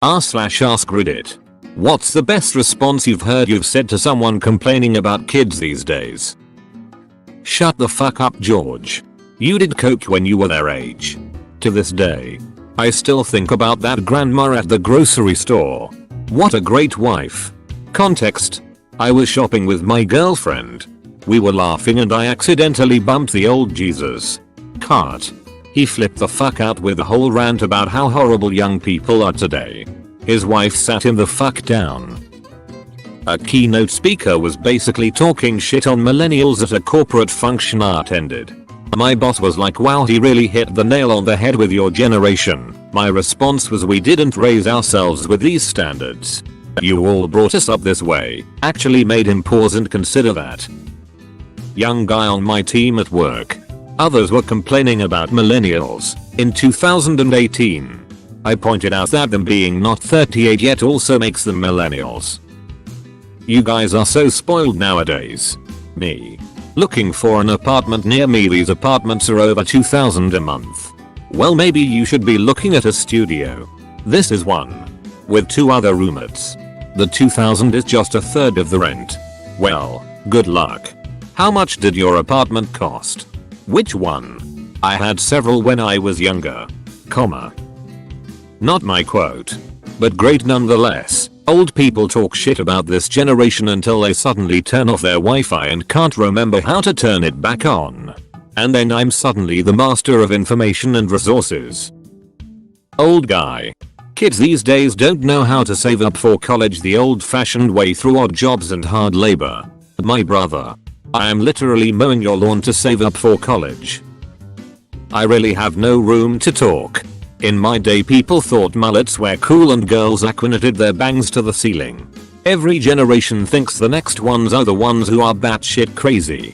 r/AskReddit. What's the best response you've said to someone complaining about kids these days? Shut the fuck up, George. You did coke when you were their age. To this day, I still think about that grandma at the grocery store. What a great wife. Context: I was shopping with my girlfriend. We were laughing and I accidentally bumped the old Jesus cart. He flipped the fuck out with a whole rant about how horrible young people are today. His wife sat him the fuck down. A keynote speaker was basically talking shit on millennials at a corporate function I attended. My boss was like, wow, he really hit the nail on the head with your generation. My response was, we didn't raise ourselves with these standards. You all brought us up this way. Actually made him pause and consider that. Young guy on my team at work. Others were complaining about millennials. In 2018, I pointed out that them being not 38 yet also makes them millennials. You guys are so spoiled nowadays. Me. Looking for an apartment near me. These apartments are over $2,000 a month. Well, maybe you should be looking at a studio. This is one. With 2 other roommates. The $2,000 is just a third of the rent. Well, good luck. How much did your apartment cost? Which one? I had several when I was younger. Comma. Not my quote. But great nonetheless. Old people talk shit about this generation until they suddenly turn off their Wi-Fi and can't remember how to turn it back on. And then I'm suddenly the master of information and resources. Old guy. Kids these days don't know how to save up for college the old-fashioned way through odd jobs and hard labor. My brother. I am literally mowing your lawn to save up for college. I really have no room to talk. In my day, people thought mullets were cool and girls acquainted their bangs to the ceiling. Every generation thinks the next ones are the ones who are batshit crazy.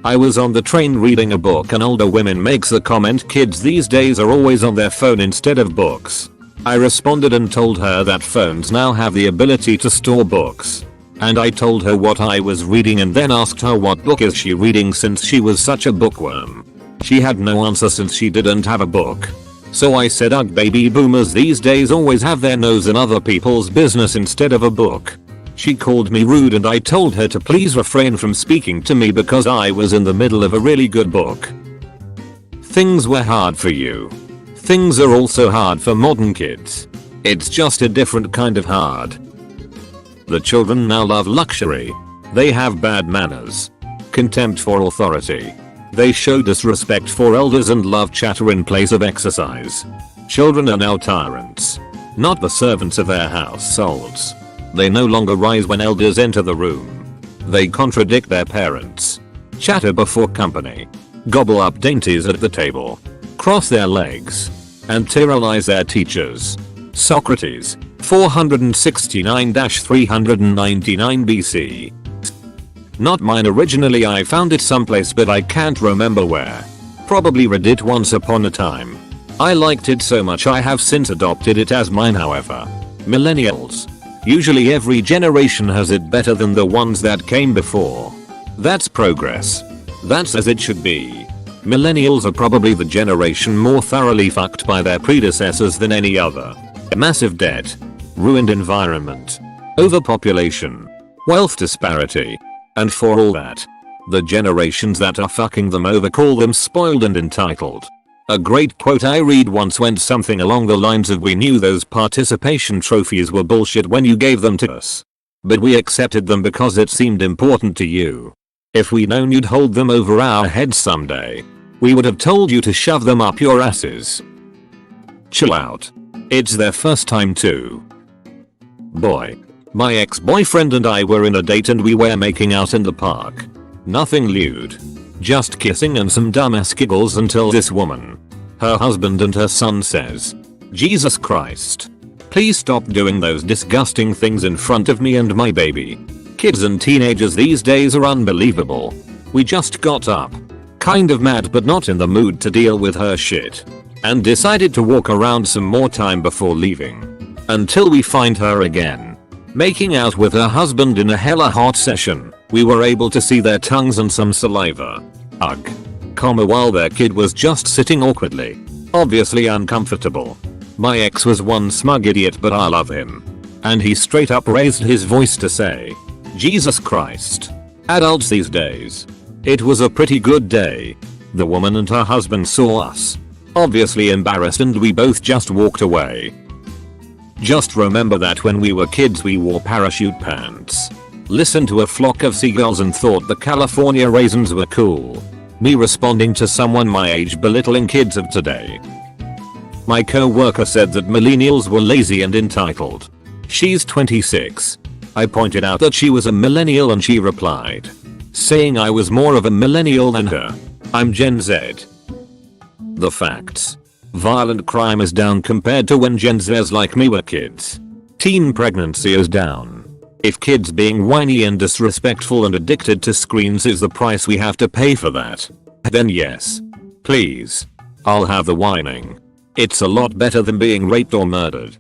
I was on the train reading a book and older women makes the comment, kids these days are always on their phone instead of books. I responded and told her that phones now have the ability to store books. And I told her what I was reading and then asked her what book is she reading since she was such a bookworm. She had no answer since she didn't have a book. So I said, ugh, baby boomers these days always have their nose in other people's business instead of a book. She called me rude and I told her to please refrain from speaking to me because I was in the middle of a really good book. Things were hard for you. Things are also hard for modern kids. It's just a different kind of hard. The children now love luxury. They have bad manners. Contempt for authority. They show disrespect for elders and love chatter in place of exercise. Children are now tyrants. Not the servants of their households. They no longer rise when elders enter the room. They contradict their parents. Chatter before company. Gobble up dainties at the table. Cross their legs. And tyrannize their teachers. Socrates, 469-399 BC. Not mine originally, I found it someplace but I can't remember where. Probably Reddit once upon a time. I liked it so much I have since adopted it as mine. However, millennials. Usually every generation has it better than the ones that came before. That's progress. That's as it should be. Millennials are probably the generation more thoroughly fucked by their predecessors than any other. Massive debt. Ruined environment. Overpopulation. Wealth disparity. And for all that, the generations that are fucking them over call them spoiled and entitled. A great quote I read once went something along the lines of, we knew those participation trophies were bullshit when you gave them to us. But we accepted them because it seemed important to you. If we'd known you'd hold them over our heads someday, we would have told you to shove them up your asses. Chill out. It's their first time too. Boy. My ex-boyfriend and I were in a date and we were making out in the park. Nothing lewd. Just kissing and some dumbass giggles until this woman, her husband and her son, says, Jesus Christ. Please stop doing those disgusting things in front of me and my baby. Kids and teenagers these days are unbelievable. We just got up. Kind of mad but not in the mood to deal with her shit. And decided to walk around some more time before leaving. Until we find her again. Making out with her husband in a hella hot session. We were able to see their tongues and some saliva. Ugh. While their kid was just sitting awkwardly. Obviously uncomfortable. My ex was one smug idiot, but I love him. And he straight up raised his voice to say, Jesus Christ. Adults these days. It was a pretty good day. The woman and her husband saw us. Obviously embarrassed, and we both just walked away. Just remember that when we were kids we wore parachute pants. Listened to a flock of seagulls and thought the California raisins were cool. Me responding to someone my age belittling kids of today. My co-worker said that millennials were lazy and entitled. She's 26. I pointed out that she was a millennial and she replied, saying I was more of a millennial than her. I'm Gen Z. The facts. Violent crime is down compared to when Gen Zers like me were kids. Teen pregnancy is down. If kids being whiny and disrespectful and addicted to screens is the price we have to pay for that, then yes. Please. I'll have the whining. It's a lot better than being raped or murdered.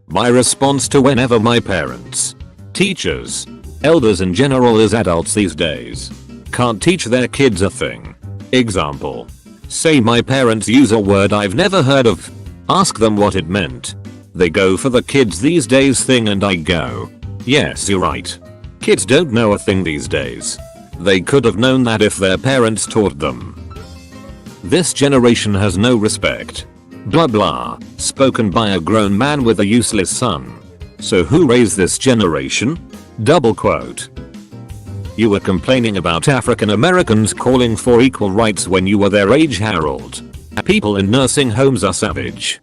My response to whenever my parents, teachers, elders in general as adults these days, can't teach their kids a thing. Example. Say my parents use a word I've never heard of. Ask them what it meant. They go for the kids these days thing and I go, yes, you're right. Kids don't know a thing these days. They could have known that if their parents taught them. This generation has no respect. Blah blah, spoken by a grown man with a useless son. So who raised this generation? Double quote. You were complaining about African Americans calling for equal rights when you were their age, Harold. People in nursing homes are savage.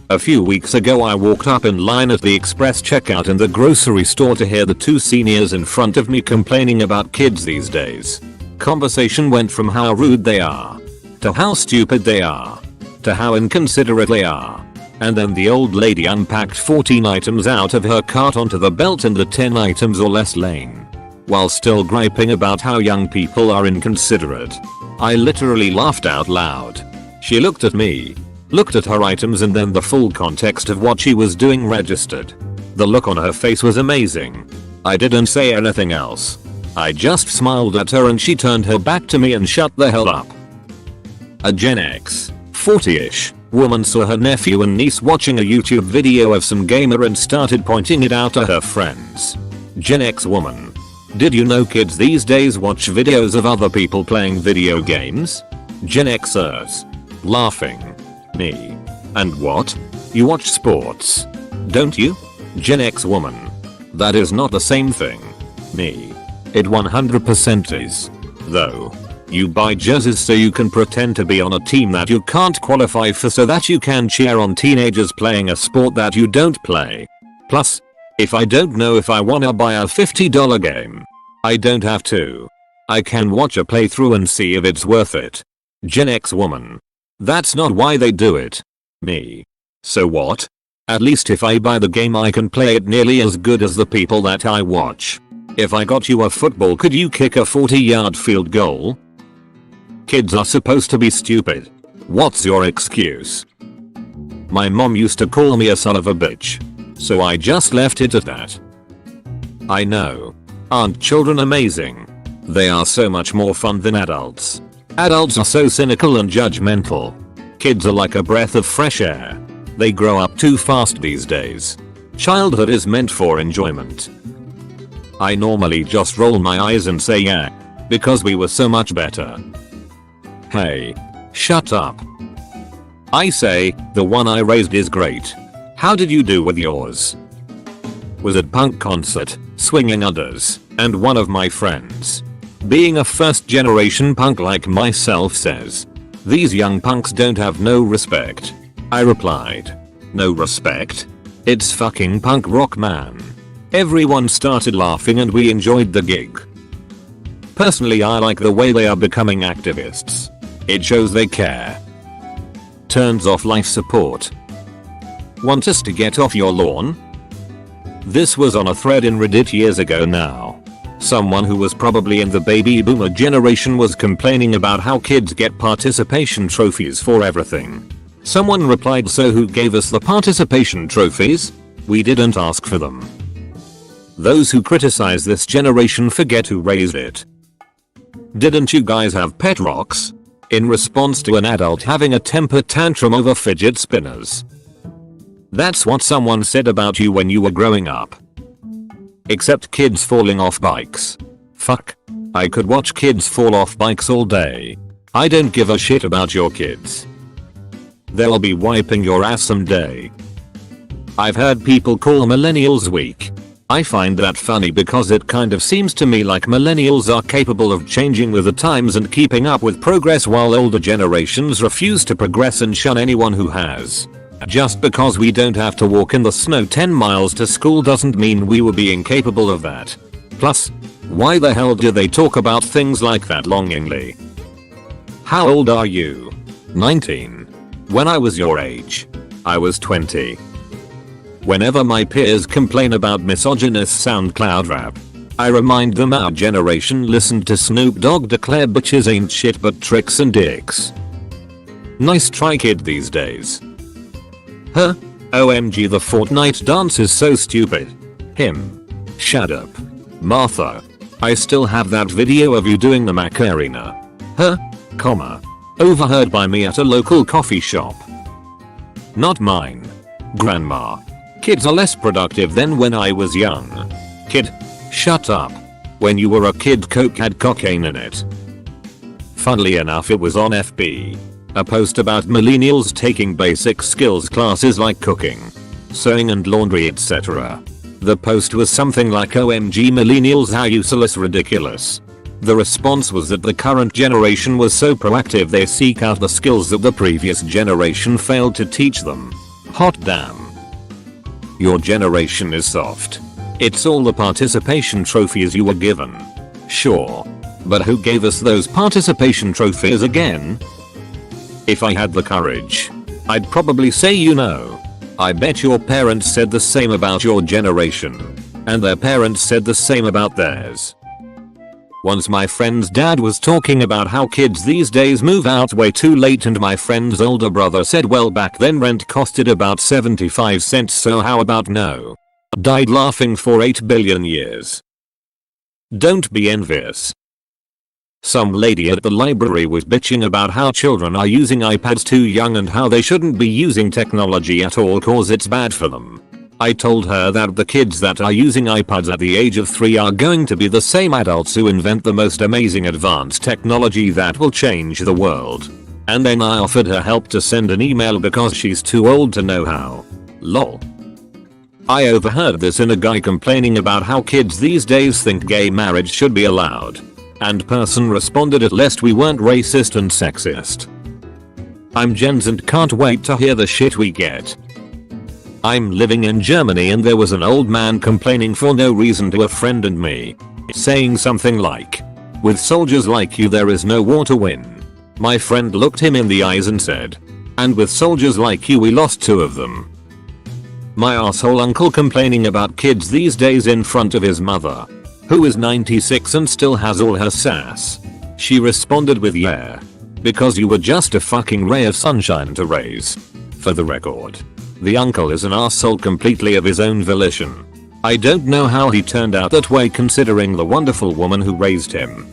A few weeks ago I walked up in line at the express checkout in the grocery store to hear the two seniors in front of me complaining about kids these days. Conversation went from how rude they are, to how stupid they are, to how inconsiderate they are. And then the old lady unpacked 14 items out of her cart onto the belt in the 10 items or less lane, while still griping about how young people are inconsiderate. I literally laughed out loud. She looked at me, looked at her items, and then the full context of what she was doing registered. The look on her face was amazing. I didn't say anything else. I just smiled at her and she turned her back to me and shut the hell up. A Gen X, 40ish, woman saw her nephew and niece watching a YouTube video of some gamer and started pointing it out to her friends. Gen X woman. Did you know kids these days watch videos of other people playing video games? Gen Xers. Laughing. Me. And what? You watch sports? Don't you? Gen X woman. That is not the same thing. Me. It 100% is. Though. You buy jerseys so you can pretend to be on a team that you can't qualify for so that you can cheer on teenagers playing a sport that you don't play. Plus, if I don't know if I wanna buy a $50 game, I don't have to. I can watch a playthrough and see if it's worth it. Gen X woman. That's not why they do it. Me. So what? At least if I buy the game I can play it nearly as good as the people that I watch. If I got you a football, could you kick a 40-yard field goal? Kids are supposed to be stupid. What's your excuse? My mom used to call me a son of a bitch. So I just left it at that. I know. Aren't children amazing? They are so much more fun than adults. Adults are so cynical and judgmental. Kids are like a breath of fresh air. They grow up too fast these days. Childhood is meant for enjoyment. I normally just roll my eyes and say yeah, because we were so much better. Hey. Shut up. I say, the one I raised is great. How did you do with yours? Was at punk concert, swinging others, and one of my friends, being a first generation punk like myself, says, "These young punks don't have no respect." I replied, "No respect? It's fucking punk rock, man." Everyone started laughing and we enjoyed the gig. Personally, I like the way they are becoming activists. It shows they care. Turns off life support. Want us to get off your lawn? This was on a thread in Reddit years ago now. Someone who was probably in the baby boomer generation was complaining about how kids get participation trophies for everything. Someone replied, "So who gave us the participation trophies? We didn't ask for them." Those who criticize this generation forget who raised it. Didn't you guys have pet rocks? in response to an adult having a temper tantrum over fidget spinners. That's what someone said about you when you were growing up. Except kids falling off bikes. Fuck. I could watch kids fall off bikes all day. I don't give a shit about your kids. They'll be wiping your ass someday. I've heard people call millennials weak. I find that funny because it kind of seems to me like millennials are capable of changing with the times and keeping up with progress while older generations refuse to progress and shun anyone who has. Just because we don't have to walk in the snow 10 miles to school doesn't mean we were being capable of that. Plus, why the hell do they talk about things like that longingly? How old are you? 19. When I was your age, I was 20. Whenever my peers complain about misogynist SoundCloud rap, I remind them our generation listened to Snoop Dogg declare bitches ain't shit but tricks and dicks. Nice try, kid these days. Huh? OMG, the Fortnite dance is so stupid. Him. Shut up. Martha. I still have that video of you doing the Macarena. Huh? Comma. Overheard by me at a local coffee shop. Not mine. Grandma. Kids are less productive than when I was young. Kid. Shut up. When you were a kid, Coke had cocaine in it. Funnily enough, it was on FB. A post about millennials taking basic skills classes like cooking, sewing and laundry, etc. The post was something like, OMG millennials, how useless, ridiculous. The response was that the current generation was so proactive they seek out the skills that the previous generation failed to teach them. Hot damn. Your generation is soft. It's all the participation trophies you were given. Sure. But who gave us those participation trophies again? If I had the courage, I'd probably say, you know, I bet your parents said the same about your generation. And their parents said the same about theirs. Once my friend's dad was talking about how kids these days move out way too late, and my friend's older brother said, well, back then rent costed about 75 cents, so how about no? Died laughing for 8 billion years. Don't be envious. Some lady at the library was bitching about how children are using iPads too young and how they shouldn't be using technology at all cause it's bad for them. I told her that the kids that are using iPads at the age of 3 are going to be the same adults who invent the most amazing advanced technology that will change the world. And then I offered her help to send an email because she's too old to know how. Lol. I overheard this in a guy complaining about how kids these days think gay marriage should be allowed. And person responded, at least we weren't racist and sexist. I'm Gens and can't wait to hear the shit we get. I'm living in Germany and there was an old man complaining for no reason to a friend and me. Saying something like, with soldiers like you there is no war to win. My friend looked him in the eyes and said, and with soldiers like you we lost 2 of them. My asshole uncle complaining about kids these days in front of his mother, who is 96 and still has all her sass. She responded with, yeah. Because you were just a fucking ray of sunshine to raise. For the record, the uncle is an asshole completely of his own volition. I don't know how he turned out that way considering the wonderful woman who raised him.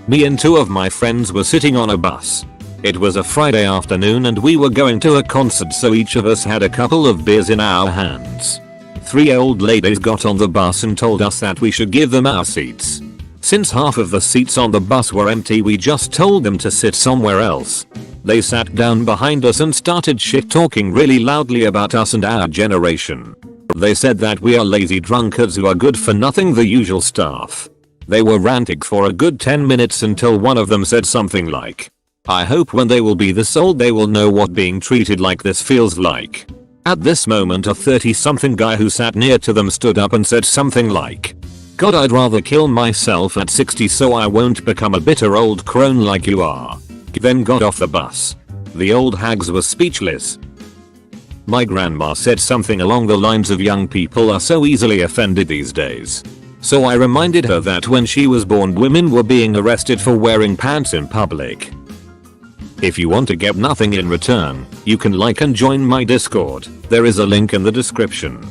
Me and 2 of my friends were sitting on a bus. It was a Friday afternoon and we were going to a concert, so each of us had a couple of beers in our hands. 3 old ladies got on the bus and told us that we should give them our seats. Since half of the seats on the bus were empty, we just told them to sit somewhere else. They sat down behind us and started shit talking really loudly about us and our generation. They said that we are lazy drunkards who are good for nothing, the usual stuff. They were ranting for a good 10 minutes until one of them said something like, I hope when they will be this old they will know what being treated like this feels like. At this moment a 30-something guy who sat near to them stood up and said something like, God, I'd rather kill myself at 60 so I won't become a bitter old crone like you are. He then got off the bus. The old hags were speechless. My grandma said something along the lines of young people are so easily offended these days. So I reminded her that when she was born women were being arrested for wearing pants in public. If you want to get nothing in return, you can like and join my Discord. There is a link in the description.